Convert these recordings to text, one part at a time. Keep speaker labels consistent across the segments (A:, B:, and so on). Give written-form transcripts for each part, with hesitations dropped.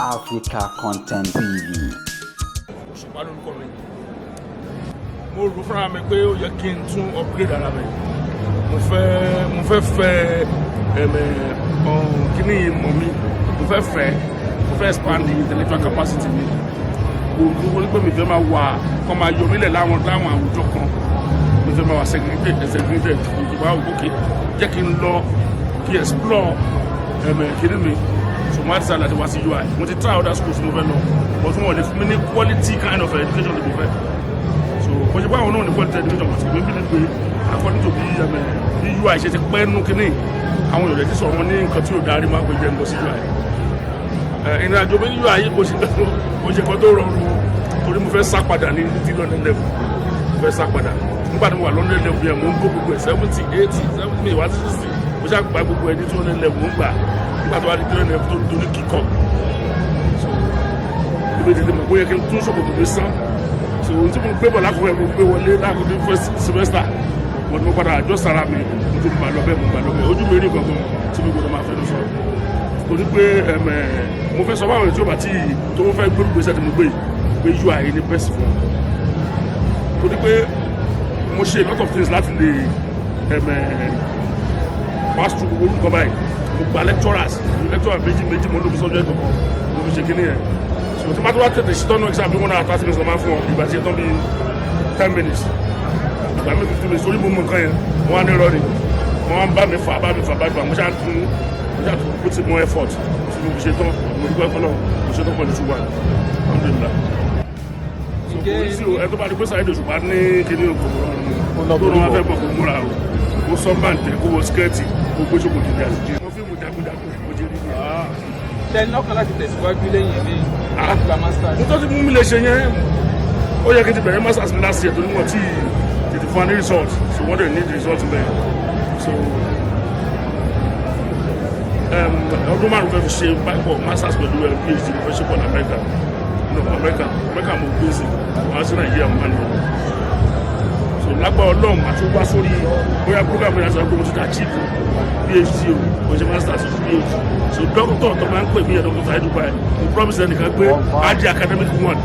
A: Africa Content TV.
B: Osupa lórúkọ mi. Mo rò fúnra mi pé ó yẹ kí n tún upgrade ara mi. Mo fẹ́ kíní ìmọ̀ mi. Mo fẹ́ expand the intellectual capacity mi. Gbogbo nígbà mi fẹ́ máa wà kọ́ máa yọ mílẹ̀ láwọn àwùjọ kan. Mi fẹ́ máa wà segregated. Ìjọba òkè jẹ́ kí n lọ kí explore kíní mi. So my desire láti wá sí UI. Mo ti try other schools mo fẹ́ lọ. But wọ́n lè fún mi ní quality kind of education to be fair. So mo ṣe báwọn náà ní quality education wọ́n ti gbé bí pé according to bí UI ṣe ti pẹ́ nú kíní àwọn èèyàn ti sọ̀rọ̀ wọn ní nǹkan tí ò darí máa gbé jẹ́ nǹkan sí UI. Ìrìn àjò mi ní UI yìí kò ṣe kan tó rọrùn torí mo fẹ́ sá padà ní ti London level. Mo fẹ́ sá padà. Nígbà tí mo wà London level yẹn mo ń gbó gbogbo ẹ̀ 70, 80, 70 wá sí 60. Mo ṣáà gba gbogbo ẹ̀ ní 200 level mo ń gbà. Nígbà tó wá di 200 level tó ní kíkọ́. So ibi tètè mọ̀ bóyá kí n tún ṣòkòtò mi sán. So ohun tí mo gbé bọ̀ lákòókò ẹ̀ mo gbé wọlé lákòókò first semester. Mo padà àjọ sára mi mo ti gbà lọ bẹ́ẹ̀ ojú mi rí gangan tí mo gbọdọ̀ máa fẹ́ lọ sọ. Torí pé mo fẹ́ sọ báwọn tí ó bá tí tó fẹ́ gbórúgbé sẹ́ni mo gbé UI ní best fún. Torí pé mo ṣe a lot of things láti lè pass through gbogbo orúkọ báyìí. Mo gba lecturers méjì mo ló fi sọ́jọ́ ẹ̀kọ́ mo fi ṣe kíní ẹ̀. So tí má tó wá tètè ṣe tọ́nú exam bí 1 hour 30 minutes lọ máa fún ọ ìgbà tí ẹ tán bí 10 minutes. Ìgbà mi 15 minutes orí mo mọ nǹkan yẹn wọ́n á ní rọ́ọ̀rì wọ́n á bá mi fà mo ṣáà tún put in more effort tí mo fi ṣe tán mo dúpẹ́ fọlọ́ mo ṣe tán pẹ̀lú ṣùgbọ́n alhamdulillah. So polisi o ẹ tó bá di pé Saheed Osupa ní kíní òkòkòrò tó rán wá fẹ́ bọ̀ kó múra o kó sọ́mbàǹtẹ̀ kó wọ skẹ́ẹ̀tì kó gbé ṣòkòtò ní àṣìjì. Mo fi mú jagunjagun mo jẹ́ rí i.
C: Tẹ́lẹ̀ lọ́kàn láti tẹ̀síwájú lẹ́yìn ilé láti gba masters.
B: Mo tó ti mú mi lè ṣe yẹn ó yẹ kí n ti bẹ̀rẹ̀ masters mi last year torí wọ́n ti tètè fún wa ní result so wọ́n dẹ̀ need result bẹ́ẹ̀. So ọdún márùn fẹ́ fi ṣe báyìí masters pẹ̀lú PhD mo fẹ́ ṣe pọ̀ ní America mo gbé sí wọ́n á sí Nàìjíríà mo máa ń lọ. So lágbára Ọlọ́run àti wá sórí bóyá program yẹn sọ pé mo ti dà chief PhD o mo ṣe masters o PhD. So doctor tó máa ń pè mí yẹn Dr. Saheed Osupa mo promise ẹnìkan pé á di academic one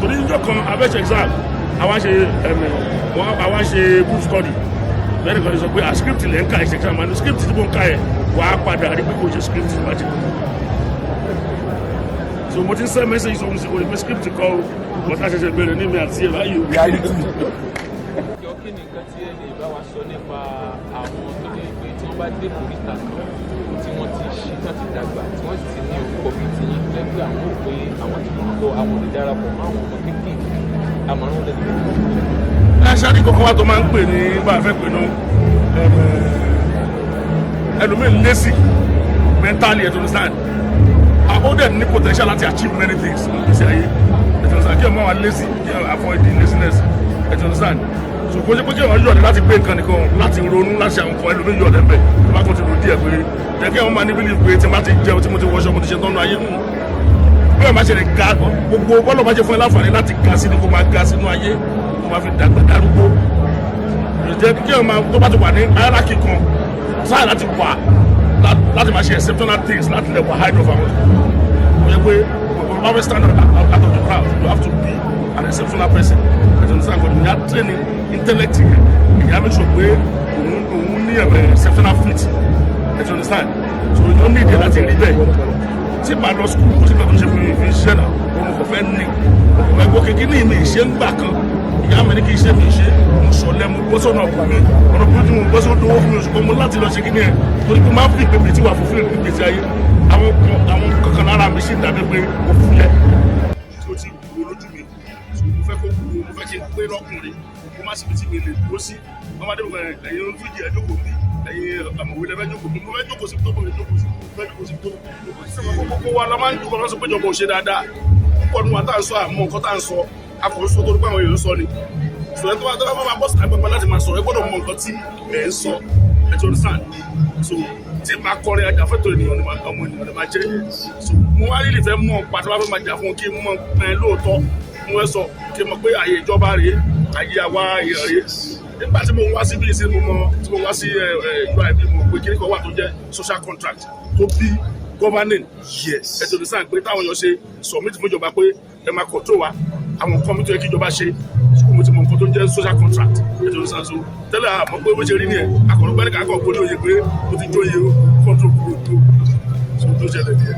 B: torí níjọ́ kan abẹ́ṣẹ̀ exam àwọn ṣe group study lẹ́yìn kan sọ pé a script lẹ́ ń ka ẹ̀ṣẹ̀ exam àti script tí mo ń ka ẹ̀ wà á padà rí pé kò ṣe script ní wájú. So mo ti ń send message sọ̀rọ̀ sí pé script kọ́ wọ́n tá ṣẹ̀ṣẹ̀ bẹ̀rẹ̀ ní mi àti ẹ̀ báyìí reality.
C: Ìjọ kí ni nǹkan tí ẹ lè bá wa sọ nípa àwọn tó lè pé tí wọ́n bá dé kòríta tí wọ́n ti ṣí tán ti dàgbà tí wọ́n sì ti ní orúkọ bíi ti yín lẹ́gbẹ̀ẹ́ àwọn ò pé àwọn ti lọ àwọn olùdarapọ̀ mọ́ àwọn ọmọ kéékèèké àmọ́ràn lẹ́gbẹ̀ẹ́.
B: Ṣáàdì kọ̀ọ̀kan wá tó máa ń pè ní bá a fẹ́ pè náà ẹlòmíín lẹ́sì mentally ẹ̀ tó ní stand ó dẹ̀ ní potential láti achieve many things ní ìgbésí ayé ẹ̀ tó ní stand kí ẹ̀ mọ́ wa lẹ́sì kí ẹ̀ avoid the laziness ẹ̀ tó ní stand so kò ṣe pé kí ẹ̀ wọ́n yọ̀ọ̀dẹ̀ láti gbé nǹkan nìkan láti ronú láti àwọn nǹkan ẹlòmíín yọ̀ọ̀dẹ̀ bẹ̀ tó bá tó ti rò díẹ̀ pé jẹ́ kí ẹ̀ wọ́n máa ní believe pé tí n bá ti jẹun tí mo ti wọṣọ mo ti ṣe tọ́nu ayé mú bí wọ́n máa ṣe lè ga gbogbo bọ́ọ̀lù máa ṣe fún ẹ láǹfààní láti ga sí ni kó máa ga sínú ayé kó máa fi dàgbà darúgbó ìjẹ́ kí ẹ̀ máa tó bá ti wà ní hierarchy kan sáà láti wà láti máa ṣe exceptional things láti lè wà high of àwọn ó yẹ pé when you stand out of the crowd you have to be an exceptional person ẹ̀jẹ̀ ní sáà kò ní training intellect ìyá mi sọ pé òun ní exceptional fit ẹ̀jẹ̀ ní sáà so you don't need it láti rí bẹ́ẹ̀ tí màá lọ school kó tí màá tó ṣe fún mi fi ṣiṣẹ́ náà òun kò fẹ́ ní ẹ̀gbọ́n kékeré ní ìmì ìṣe ń gbà kan ìyá mi ní kí iṣẹ́ mi ṣe mo sọ lẹ́mu gbọ́sọ̀nà ọ̀pọ̀ mi ọ̀nà bí ojú mo gbọ́sọ̀ dówó fún mi oṣù kan mo láti lọ ṣe kí ni ẹ̀ torí pé máa ń fi ìpèpè tí wà fún fún ìgbésí ayé àwọn kankan lára mi sì dàbí pé mo fúyẹ́ tí ó ti wúwo lójú mi mo fẹ́ kó wúwo mo fẹ́ kí n pé lọ́kùnrin mo má sì fi tí mi lè dúró sí ọmọdé mi ẹ̀yin ló ń fìdí ẹ̀ jókòó mi ẹ̀yin àmọ̀wé lẹ́fẹ́ jókòó mi mo fẹ́ jókòó sí tó bọ̀ jókòó sí fẹ́ jókòó sí tó gbogbo wa la máa ń jókòó lọ́sọ̀ péjọba ò ṣe dáadáa púpọ̀ nínú wa tá à ń sọ àmọ́ nǹkan tá à ń sọ akọ̀wéṣọ́ tó dúpọ̀ àwọn èèyàn sọ ni sọ̀rọ̀ tó bá máa bọ́ sí agbègbè láti máa sọ̀rọ̀ ẹ gbọ́dọ̀ mọ nǹkan tí ẹ̀ ń sọ ẹ ti understand so tí máa kọrin ajàfẹ́tọ̀ ènìyàn ni ọmọ ènìyàn ni máa jẹ́ so mo wá rí ìfẹ́ mọ̀ pàtó wá fẹ́ máa jà fún kí n mọ̀ lóòótọ́ mo fẹ́ sọ kí n mọ̀ pé àyè ìjọba rèé àyè àwa èèyàn rèé nígbà tí mo wá sí bíi sí mo mọ tí mo wá sí UI mo pé kí ní kan wà tó jẹ́ social contract tó bí governing.
D: Yes.
B: Ẹ ti understand pé táwọn èèyàn ṣe submit fún ìjọba pé ẹ máa control wa àwọn nǹkan mi tó yẹ kí ìjọba ṣe mo ti mọ nǹkan tó ń jẹ́ social contract. Ẹ ti understand so tẹ́lẹ̀ àmọ́ pé bó ṣe rí ni ẹ̀ àkọ́rọ́ gbẹ́ni kàkọ́ gbólóye pé mo ti jóye control gbogbo tó ṣẹlẹ̀ díẹ̀.